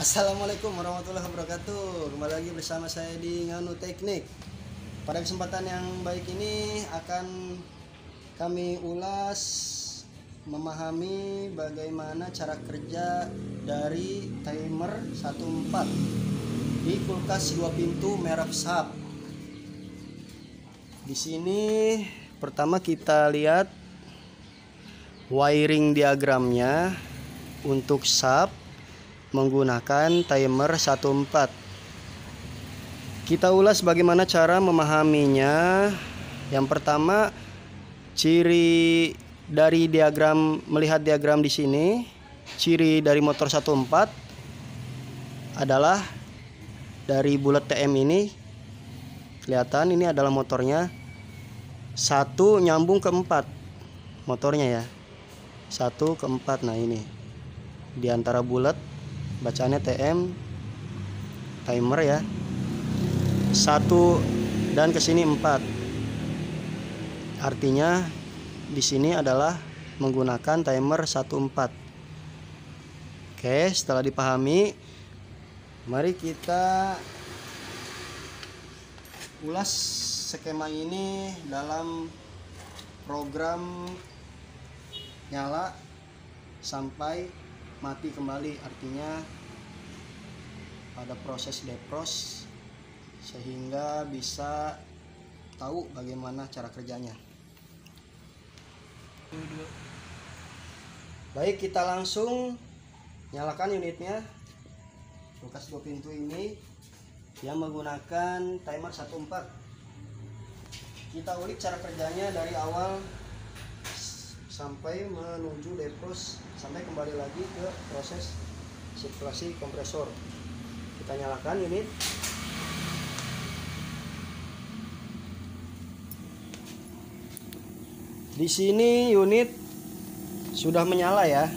Assalamualaikum warahmatullahi wabarakatuh. Kembali lagi bersama saya di Nganu Teknik. Pada kesempatan yang baik ini akan kami ulas memahami bagaimana cara kerja dari timer 14 di kulkas 2 pintu merek Sharp. Di sini pertama kita lihat wiring diagramnya untuk Sharp menggunakan timer 14. Kita ulas bagaimana cara memahaminya. Yang pertama, ciri dari diagram, melihat diagram di sini, ciri dari motor 14 adalah dari bulat TM ini. Kelihatan ini adalah motornya. 1 nyambung ke 4 motornya ya. 1 ke 4. Nah, ini di antara bulat bacaannya TM timer ya. 1 dan ke sini 4. Artinya di sini adalah menggunakan timer 14. Oke, setelah dipahami, mari kita ulas skema ini dalam program nyala sampai mati kembali, artinya pada proses defrost, sehingga bisa tahu bagaimana cara kerjanya. Baik, kita langsung nyalakan unitnya. Kulkas 2 pintu ini yang menggunakan timer 14. Kita ulik cara kerjanya dari awal sampai menuju defrost, sampai kembali lagi ke proses sirkulasi kompresor. Kita nyalakan unit. Di sini unit sudah menyala ya.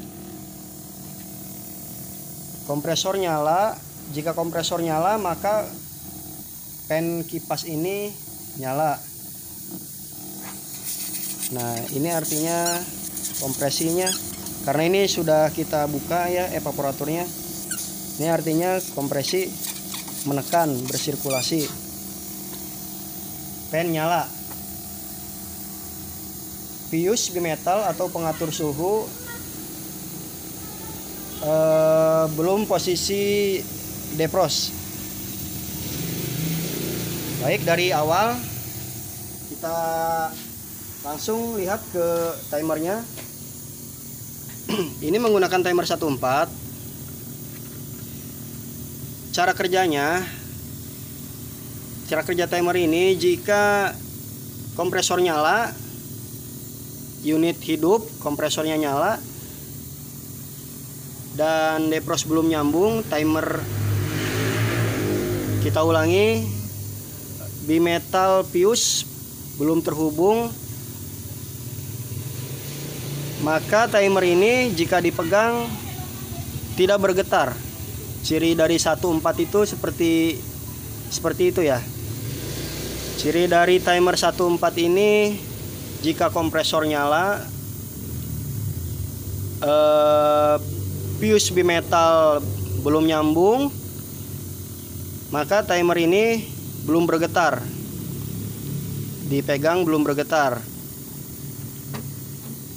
Kompresor nyala. Jika kompresor nyala, maka pen kipas ini nyala. Nah, ini artinya kompresinya, karena ini sudah kita buka ya evaporatornya. Ini artinya kompresi menekan, bersirkulasi. Pen nyala. Fuse bimetal atau pengatur suhu belum posisi defrost. Baik, dari awal kita langsung lihat ke timernya. Ini menggunakan timer 14. Cara kerjanya, cara kerja timer ini, jika kompresor nyala, unit hidup, kompresornya nyala, dan defrost belum nyambung, timer, kita ulangi, bimetal fuse belum terhubung, maka timer ini jika dipegang tidak bergetar. Ciri dari 14 itu seperti itu ya. Ciri dari timer 14 ini, jika kompresor nyala, fuse bimetal belum nyambung, maka timer ini belum bergetar. Dipegang belum bergetar.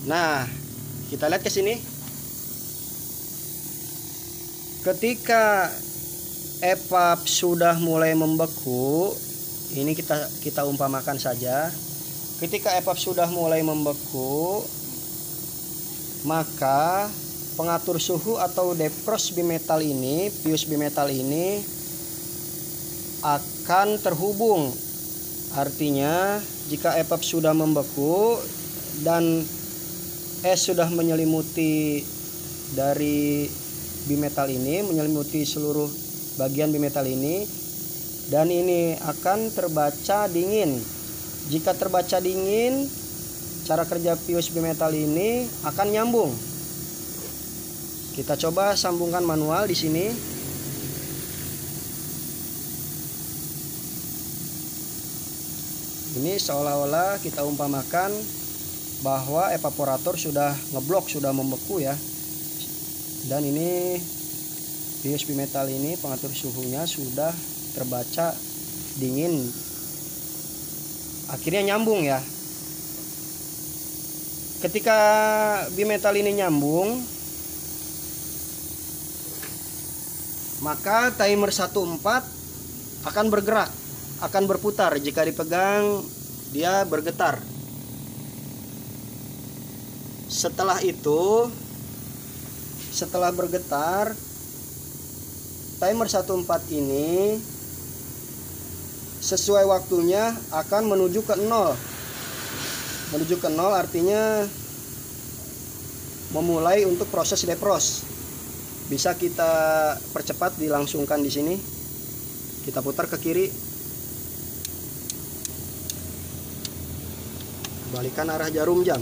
Nah, kita lihat ke sini. Ketika evap sudah mulai membeku, ini kita umpamakan saja. Ketika evap sudah mulai membeku, maka pengatur suhu atau defrost bimetal ini, fuse bimetal ini akan terhubung. Artinya jika evap sudah membeku dan es sudah menyelimuti dari bimetal ini, menyelimuti seluruh bagian bimetal ini, dan ini akan terbaca dingin. Jika terbaca dingin, cara kerja fuse bimetal ini akan nyambung. Kita coba sambungkan manual di sini. Ini seolah-olah kita umpamakan bahwa evaporator sudah ngeblok, sudah membeku ya. Dan ini Fuse bimetal ini pengatur suhunya sudah terbaca dingin. Akhirnya nyambung ya. Ketika bimetal ini nyambung, maka timer 14 akan bergerak, akan berputar. Jika dipegang, dia bergetar. Setelah itu, setelah bergetar, timer 14 ini sesuai waktunya akan menuju ke 0. Menuju ke 0 artinya memulai untuk proses defrost. Bisa kita percepat, dilangsungkan di sini. Kita putar ke kiri. Balikan arah jarum jam.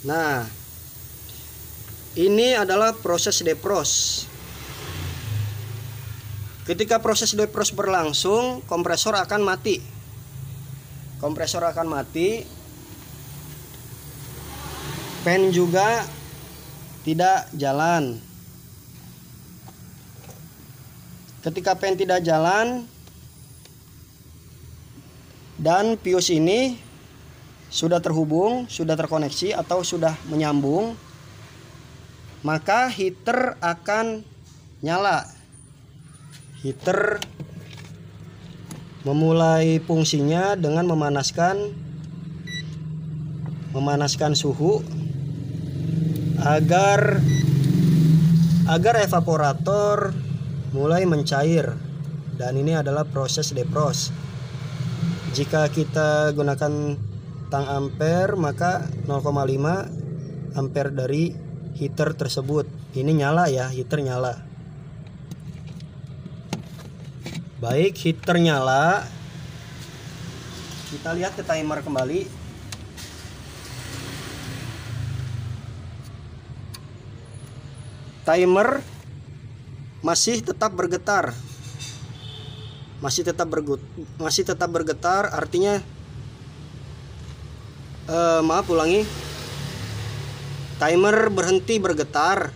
Nah, ini adalah proses defrost. Ketika proses defrost berlangsung, kompresor akan mati. Kompresor akan mati. Fan juga tidak jalan. Ketika fan tidak jalan dan fuse ini sudah terhubung, sudah terkoneksi atau sudah menyambung, maka heater akan nyala. Heater memulai fungsinya dengan memanaskan suhu agar evaporator mulai mencair, dan ini adalah proses defrost. Jika kita gunakan tang ampere, maka 0,5 ampere dari heater tersebut. Ini nyala ya, heater nyala. Baik, heater nyala. Kita lihat ke timer kembali. Timer masih tetap bergetar. Masih tetap bergetar, artinya timer berhenti bergetar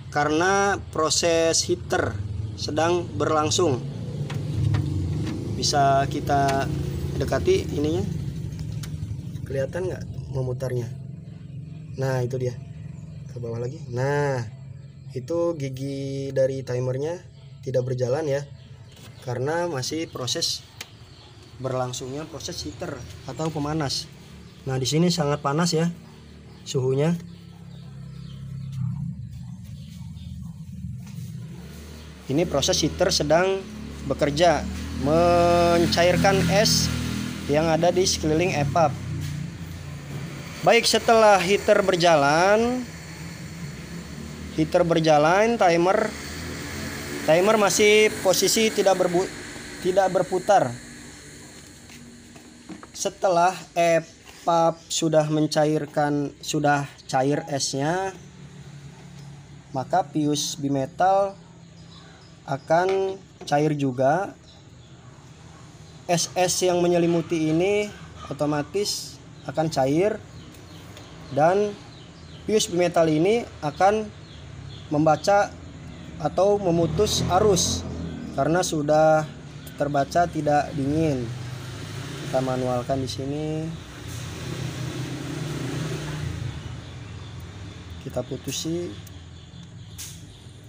karena proses heater sedang berlangsung. Bisa kita dekati ininya, kelihatan nggak memutarnya? Nah, itu dia, ke bawah lagi. Nah, itu gigi dari timernya tidak berjalan ya, karena masih proses berlangsungnya proses heater atau pemanas. Nah, di sini sangat panas ya suhunya. Ini proses heater sedang bekerja mencairkan es yang ada di sekeliling EVAP. Baik, setelah heater berjalan, timer masih posisi tidak berputar. Setelah EVAP sudah cair esnya, maka fuse bimetal akan cair juga. Es yang menyelimuti ini otomatis akan cair, dan fuse bimetal ini akan membaca atau memutus arus karena sudah terbaca tidak dingin. Kita manualkan di sini. Kita putusi.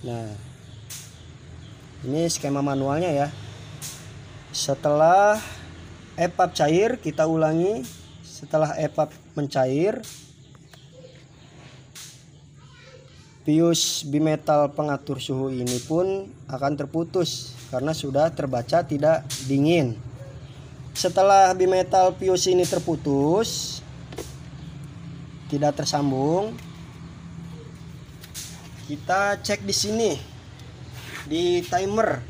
Nah, ini skema manualnya ya. Setelah EVAP cair, kita ulangi. Setelah EVAP mencair, fuse bimetal pengatur suhu ini pun akan terputus karena sudah terbaca tidak dingin. Setelah bimetal fuse ini terputus, tidak tersambung, kita cek di sini di timer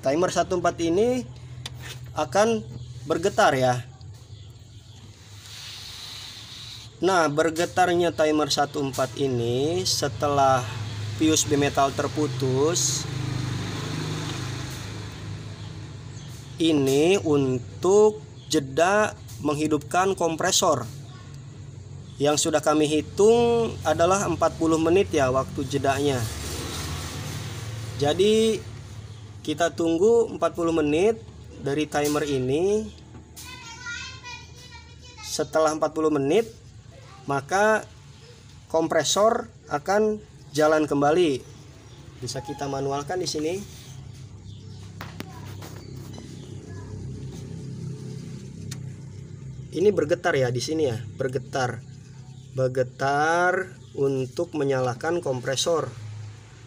14 ini akan bergetar ya. Nah, bergetarnya timer 14 ini setelah fuse bimetal terputus, ini untuk jeda menghidupkan kompresor. Yang sudah kami hitung adalah 40 menit ya waktu jedanya. Jadi kita tunggu 40 menit dari timer ini. Setelah 40 menit maka kompresor akan jalan kembali. Bisa kita manualkan di sini. Ini bergetar ya di sini ya, bergetar untuk menyalakan kompresor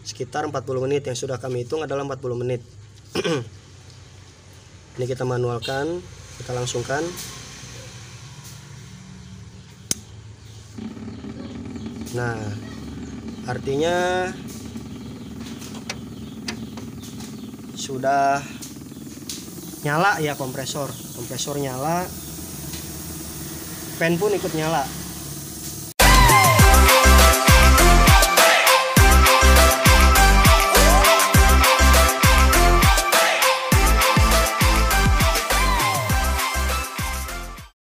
sekitar 40 menit. Yang sudah kami hitung adalah 40 menit. Ini kita manualkan, kita langsungkan. Nah, artinya sudah nyala ya kompresor nyala, fan pun ikut nyala.